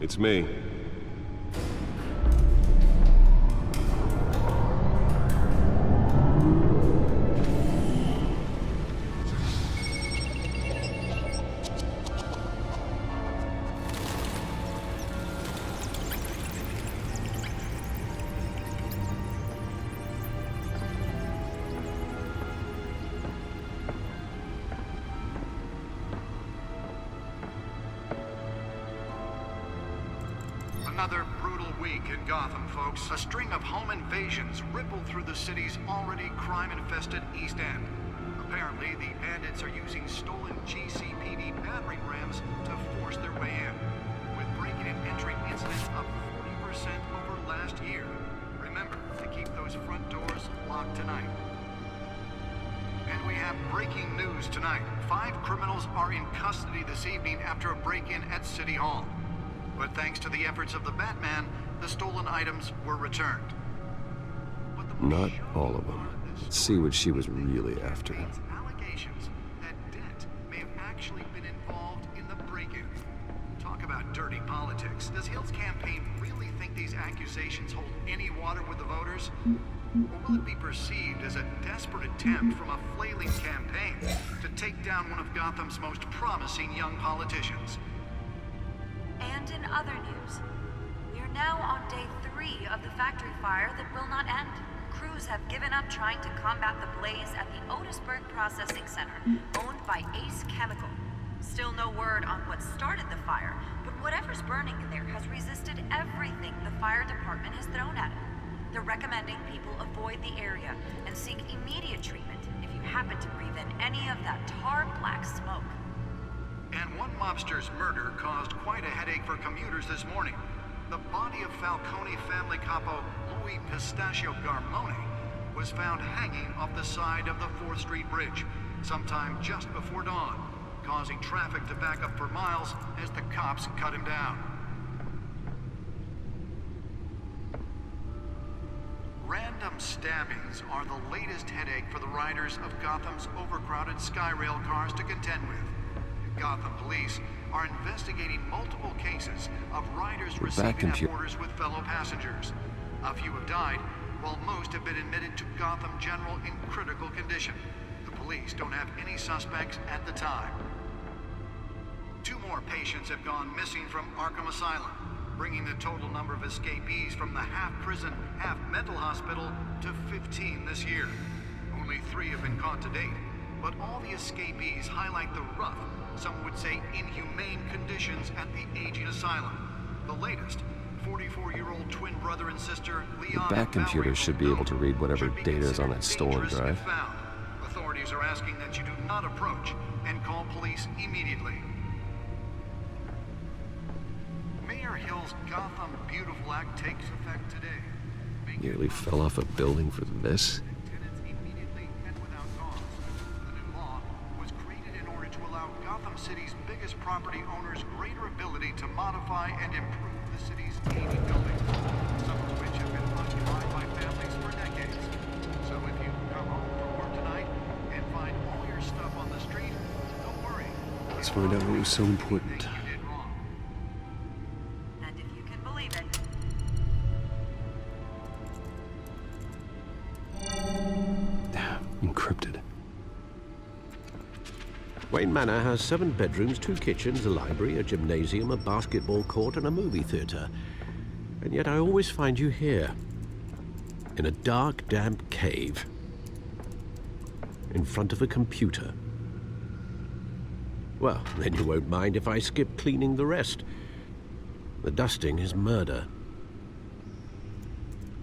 It's me. Another brutal week in Gotham, folks. A string of home invasions rippled through the city's already crime-infested East End. Apparently, the bandits are using stolen GCPD battering rams to force their way in, with breaking and entering incidents up 40% over last year. Remember to keep those front doors locked tonight. And we have breaking news tonight. 5 criminals are in custody this evening after a break-in at City Hall. But thanks to the efforts of the Batman, the stolen items were returned. Not all of them. Let's see what she was really after. Allegations that Dent may have actually been involved in the break-in. Talk about dirty politics. Does Hill's campaign really think these accusations hold any water with the voters? Or will it be perceived as a desperate attempt from a flailing campaign to take down one of Gotham's most promising young politicians? And in other news, we are now on day 3 of the factory fire that will not end. Crews have given up trying to combat the blaze at the Otisburg Processing Center, owned by Ace Chemical. Still no word on what started the fire, but whatever's burning in there has resisted everything the fire department has thrown at it. They're recommending people avoid the area and seek immediate treatment if you happen to breathe in any of that tar black smoke. And one mobster's murder caused quite a headache for commuters this morning. The body of Falcone family capo Louis Pistachio Garmone was found hanging off the side of the 4th Street Bridge sometime just before dawn, causing traffic to back up for miles as the cops cut him down. Random stabbings are the latest headache for the riders of Gotham's overcrowded Skyrail cars to contend with. Gotham police are investigating multiple cases of riders receiving at orders with fellow passengers. A few have died, while most have been admitted to Gotham General in critical condition. The police don't have any suspects at the time. 2 more patients have gone missing from Arkham Asylum, bringing the total number of escapees from the half-prison, half-mental hospital to 15 this year. Only 3 have been caught to date, but all the escapees highlight the rough, some would say inhumane conditions at the aging asylum. The latest, 44-year-old twin brother and sister Leon The back computer should be able to read whatever data is on that stolen drive. Authorities are asking that you do not approach and call police immediately. Mayor Hill's Gotham Beautiful Act takes effect today. Nearly fell off a building for this. Gotham City's biggest property owners greater ability to modify and improve the city's aging buildings, some of which have been occupied by families for decades. So if you come home from work tonight and find all your stuff on the street, don't worry. Let's find out what was so important. You did wrong. And if you can believe it, Encrypted. Wayne Manor has 7 bedrooms, 2 kitchens, a library, a gymnasium, a basketball court, and a movie theater. And yet I always find you here, in a dark, damp cave, in front of a computer. Well, then you won't mind if I skip cleaning the rest. The dusting is murder.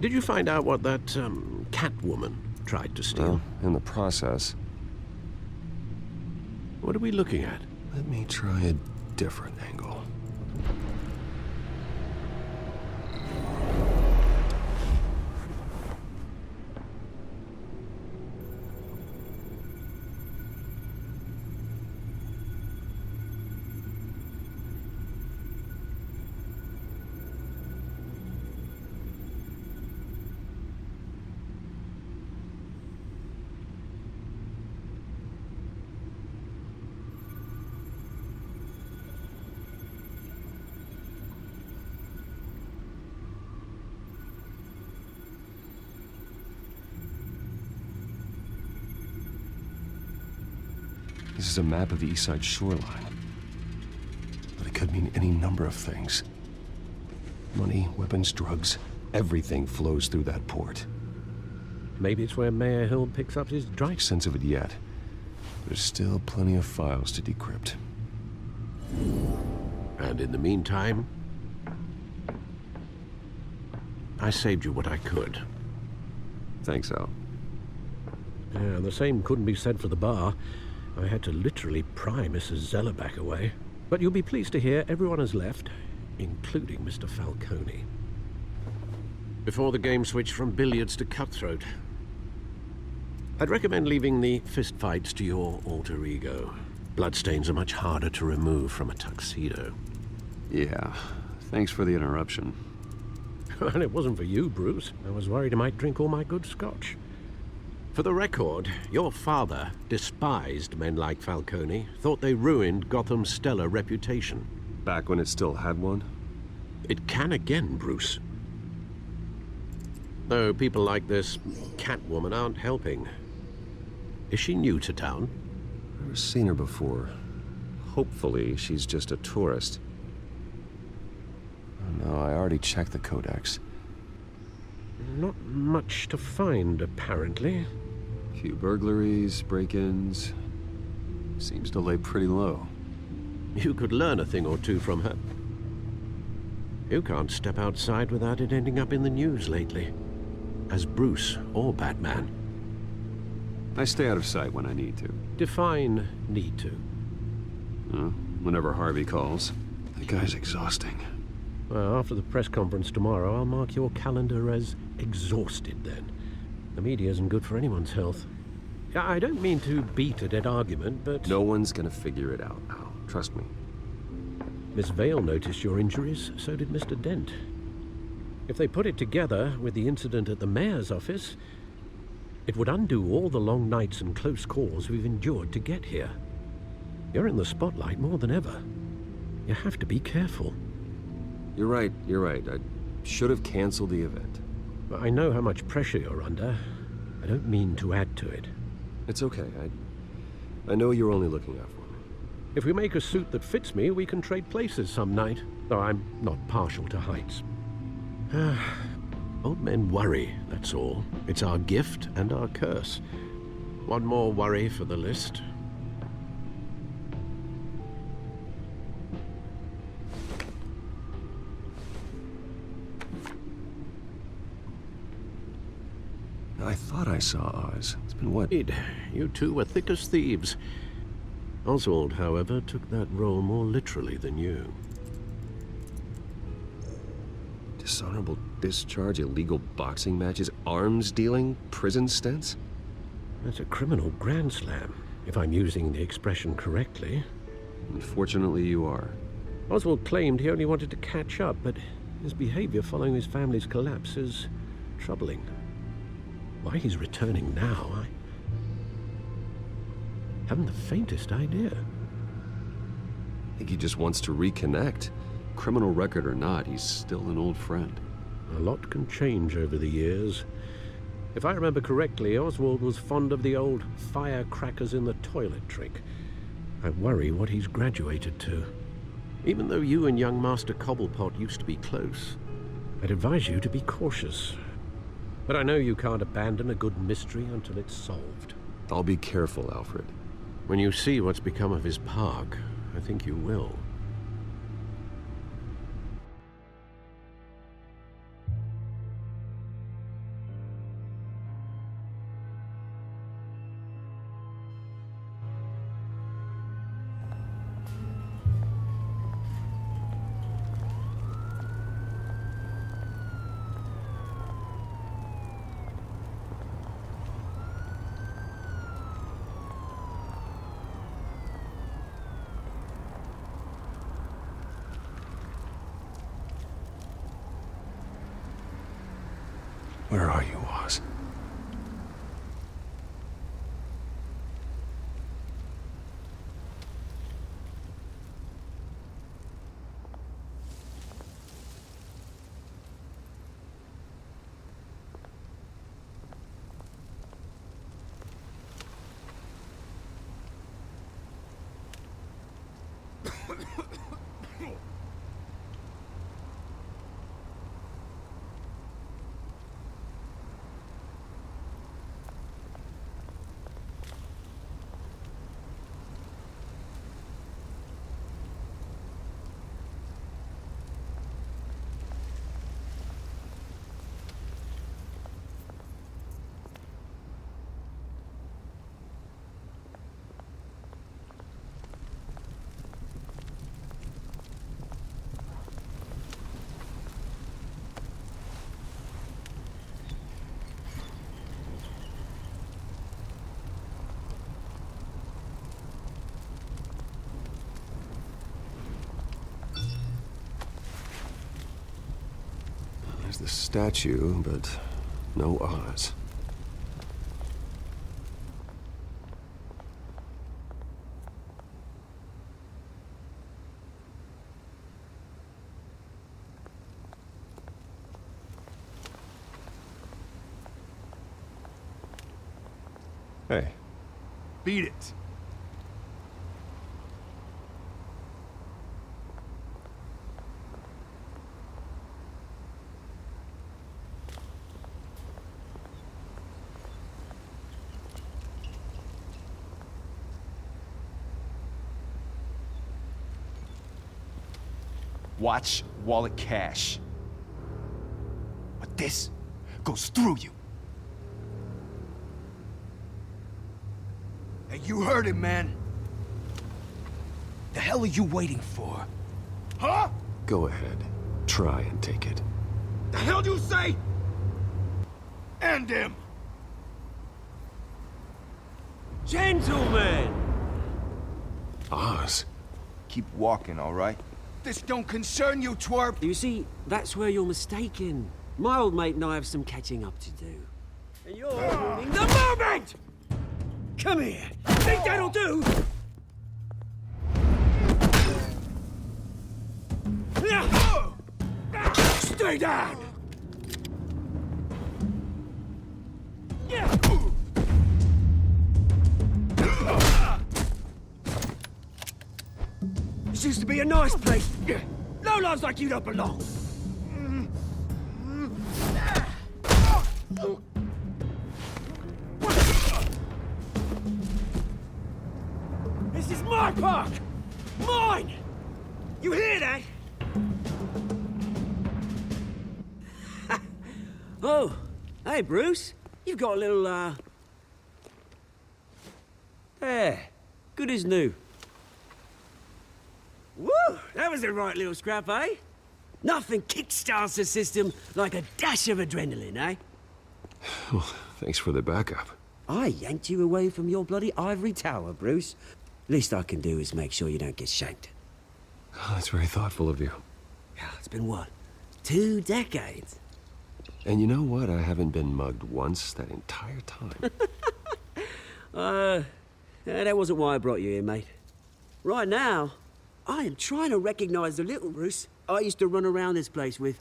Did you find out what that, Catwoman tried to steal? Well, in the process. What are we looking at? Let me try a different angle. This is a map of the east side shoreline. But it could mean any number of things. Money, weapons, drugs, everything flows through that port. Maybe it's where Mayor Hill picks up his dry... Make sense of it yet. There's still plenty of files to decrypt. And in the meantime, I saved you what I could. Thanks, Al. Yeah, the same couldn't be said for the bar. I had to literally pry Mrs. Zeller back away. But you'll be pleased to hear everyone has left, including Mr. Falcone. Before the game switched from billiards to cutthroat. I'd recommend leaving the fistfights to your alter ego. Bloodstains are much harder to remove from a tuxedo. Yeah, thanks for the interruption. And it wasn't for you, Bruce. I was worried I might drink all my good scotch. For the record, your father despised men like Falcone, thought they ruined Gotham's stellar reputation. Back when it still had one? It can again, Bruce. Though people like this Catwoman aren't helping. Is she new to town? Never seen her before. Hopefully, she's just a tourist. Oh, no, I already checked the codex. Not much to find, apparently. Few burglaries, break-ins. Seems to lay pretty low. You could learn a thing or two from her. You can't step outside without it ending up in the news lately. As Bruce or Batman. I stay out of sight when I need to. Define need to. Whenever Harvey calls. That guy's exhausting. Well, after the press conference tomorrow, I'll mark your calendar as exhausted then. The media isn't good for anyone's health. I don't mean to beat a dead argument, but... No one's gonna figure it out, Al. Trust me. Miss Vale noticed your injuries, so did Mr. Dent. If they put it together with the incident at the mayor's office, it would undo all the long nights and close calls we've endured to get here. You're in the spotlight more than ever. You have to be careful. You're right. I should have canceled the event. I know how much pressure you're under. I don't mean to add to it. It's okay. I know you're only looking out for me. If we make a suit that fits me, we can trade places some night. Though I'm not partial to heights. Old men worry, that's all. It's our gift and our curse. One more worry for the list. I thought I saw Oz. It's been what? You two were thick as thieves. Oswald, however, took that role more literally than you. Dishonorable discharge, illegal boxing matches, arms dealing, prison stints? That's a criminal grand slam, if I'm using the expression correctly. Unfortunately, you are. Oswald claimed he only wanted to catch up, but his behavior following his family's collapse is troubling. Why he's returning now, I haven't the faintest idea. I think he just wants to reconnect. Criminal record or not, he's still an old friend. A lot can change over the years. If I remember correctly, Oswald was fond of the old firecrackers in the toilet trick. I worry what he's graduated to. Even though you and young Master Cobblepot used to be close, I'd advise you to be cautious. But I know you can't abandon a good mystery until it's solved. I'll be careful, Alfred. When you see what's become of his park, I think you will. Where are you, Oz? the statue, but no Oz. Hey. Beat it. Watch wallet cash. But this goes through you. Hey, you heard it, man. The hell are you waiting for? Huh? Go ahead. Try and take it. The hell do you say? End him! Gentlemen! Oz? Keep walking, all right? This don't concern you, twerp! You see, that's where you're mistaken. My old mate and I have some catching up to do. And you're ruining the moment! Come here! Think that'll do? Stay down! This used to be a nice place. No lives like you don't belong. This is my park! Mine! You hear that? Oh, hey, Bruce. You've got a little, There. Good as new. Woo! That was a right little scrap, eh? Nothing kickstarts the system like a dash of adrenaline, eh? Well, thanks for the backup. I yanked you away from your bloody ivory tower, Bruce. Least I can do is make sure you don't get shanked. Oh, that's very thoughtful of you. Yeah, it's been what? 2 decades? And you know what? I haven't been mugged once that entire time. That wasn't why I brought you here, mate. Right now, I am trying to recognize the little Bruce I used to run around this place with.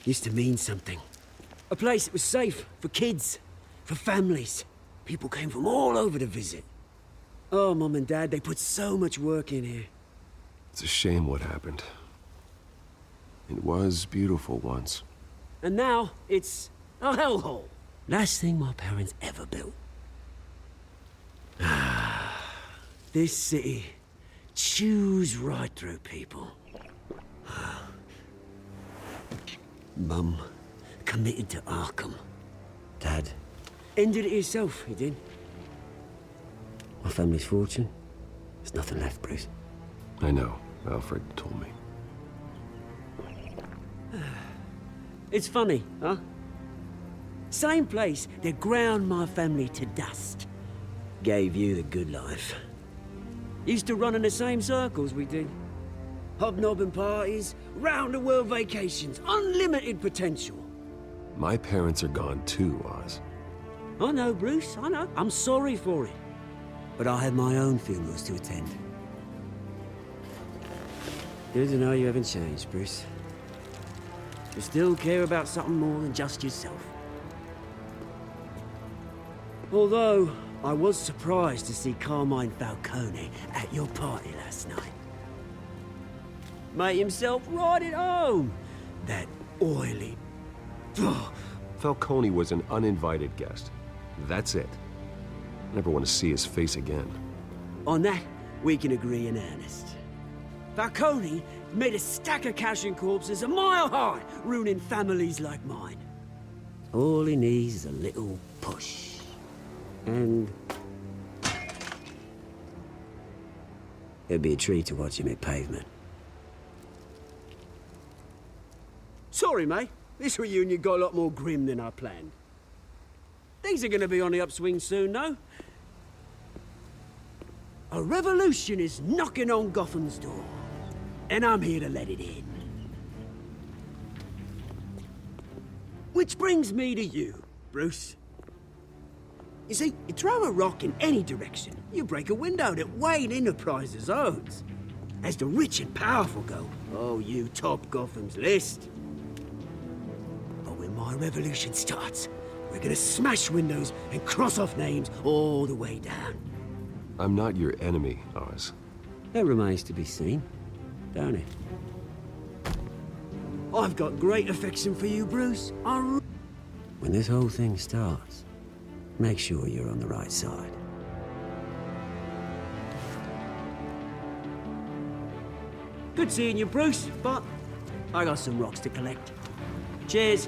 Used to mean something. A place that was safe for kids, for families. People came from all over to visit. Oh, Mum and Dad, they put so much work in here. It's a shame what happened. It was beautiful once. And now, it's a hellhole. Last thing my parents ever built. This city chews right through people. Mum committed to Arkham. Dad ended it himself, he did. My family's fortune, there's nothing left, Bruce. I know. Alfred told me. It's funny, huh? Same place that ground my family to dust. Gave you the good life. Used to run in the same circles we did. Hobnobbing parties, round-the-world vacations, unlimited potential. My parents are gone too, Oz. I know, Bruce, I know. I'm sorry for it. But I have my own funerals to attend. Good to know you haven't changed, Bruce. You still care about something more than just yourself. Although, I was surprised to see Carmine Falcone at your party last night. Made himself right at home. That oily... Falcone was an uninvited guest. That's it. Never want to see his face again. On that, we can agree in earnest. Falcone made a stack of cash and corpses a mile high, ruining families like mine. All he needs is a little push. And... it'd be a treat to watch him hit pavement. Sorry, mate. This reunion got a lot more grim than I planned. Things are gonna be on the upswing soon, though. A revolution is knocking on Gotham's door. And I'm here to let it in. Which brings me to you, Bruce. You see, you throw a rock in any direction, you break a window that Wayne Enterprises owns. As the rich and powerful go, oh, you top Gotham's list. But when my revolution starts, we're gonna smash windows and cross off names all the way down. I'm not your enemy, Oz. That remains to be seen, don't it? I've got great affection for you, Bruce. When this whole thing starts, make sure you're on the right side. Good seeing you, Bruce, but I got some rocks to collect. Cheers.